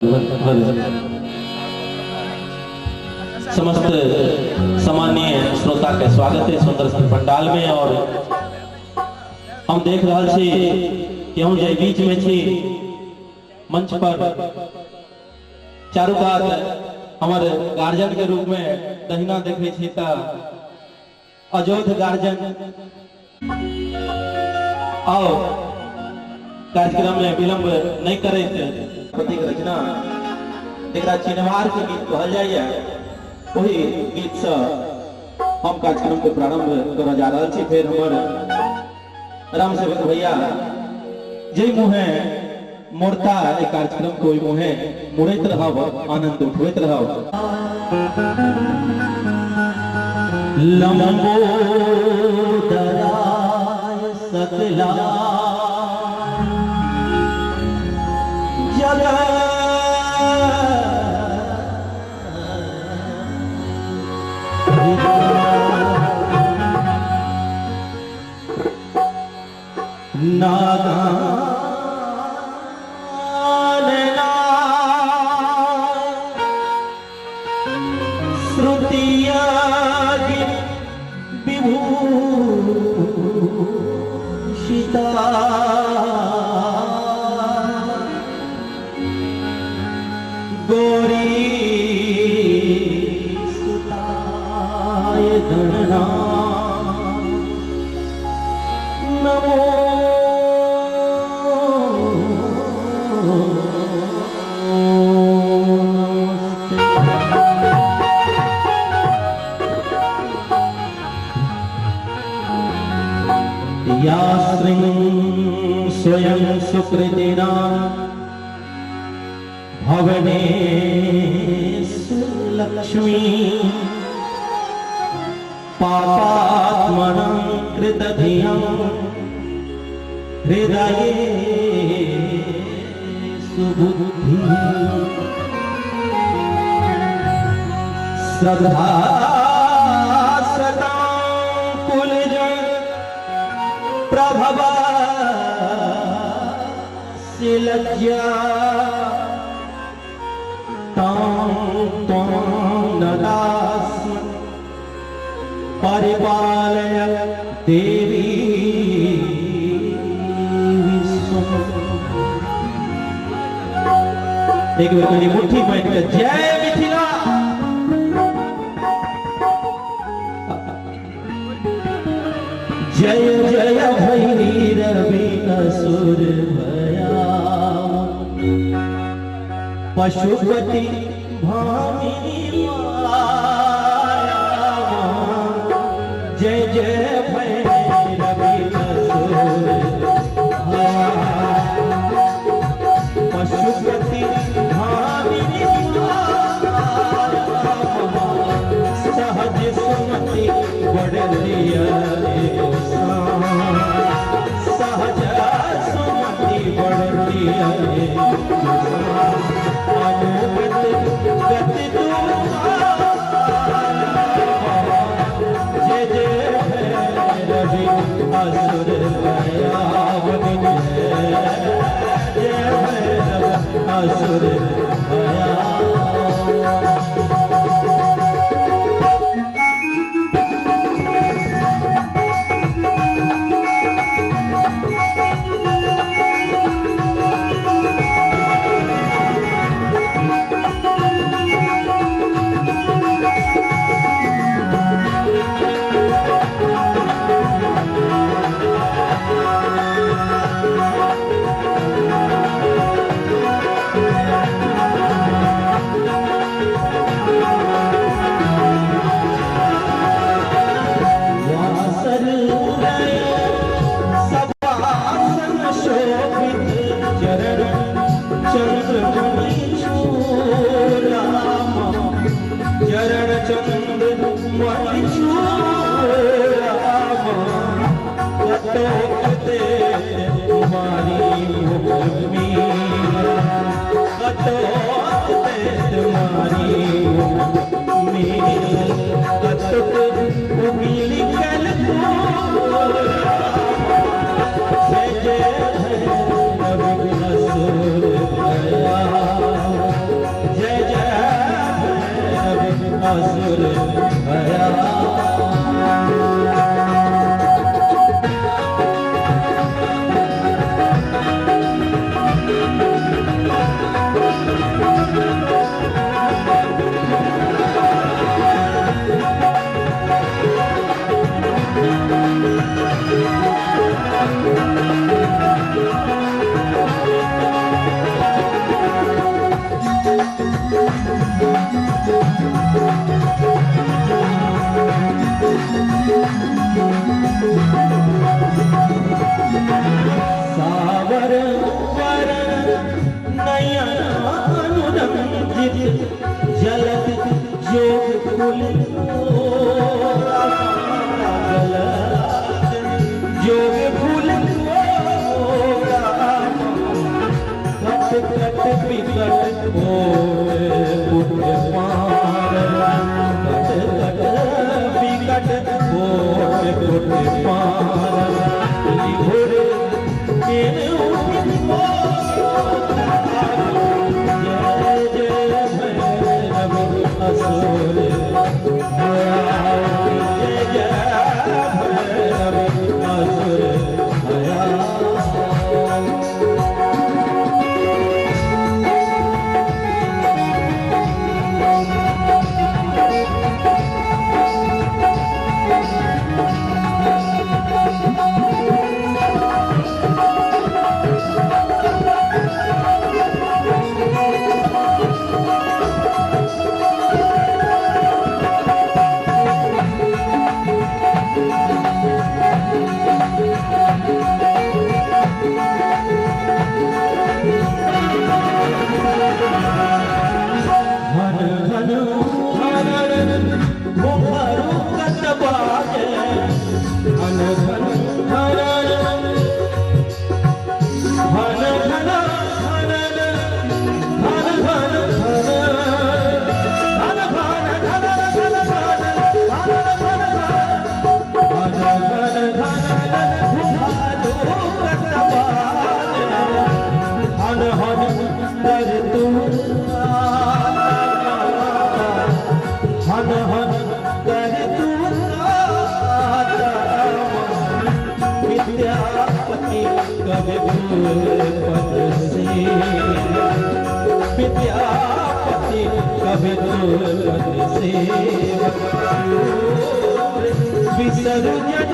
समस्त सामान्य श्रोता के स्वागत है सुंदर पंडाल में। और हम देख रहा छी कि हम जे बीच में छी मंच पर चारों कात हमारे गार्जियन के रूप में दहिना देखे छी त अजोध गार्जियन आओ कार्यक्रम में विलंब नहीं करे प्रतीक रचना एक चिन्हवार के गीत कहल जाइए। वही गीत से हम कार्यक्रम के प्रारंभ कर जा रहा छी। फिर हमार राम सेवक भैया जय मुहे मोड़ता कार्यक्रम को मुहे मुड़त रहब आनंद उठबैत रहब। लंबोदराय सकला श्रुतिया विभूषिता गोरी सुताय गणना नमो या स्वयं सुकृतिना भवनेषु लक्ष्मी पापात्मनं कृतधियं हृदयेषु बुद्धिः श्रद्धा सतां कुलजं प्रभवा लज्जा परिपालय देवी एक मुट्ठी बैठ कर जय मिथिला जय जय भैरवी असुर भया पशुपति भामिनी माया जय जय भैरवी असुर भया पशुपति भामिनी माया सहज सुमति बड़लिया सहज सुमति बड़लिया अनुगत गति असुर भया। सावर वरण नयन अनुरंजित जलत जोग कुल जोग फूल कट कट बिकट पुण्य पार कट कट बिकट पुण्य पार घोर जय जय भैरव असुर जय जय भैरव असुर भया। विद्यापति कवि पद से विद्यापति कवि पद से विसर्जन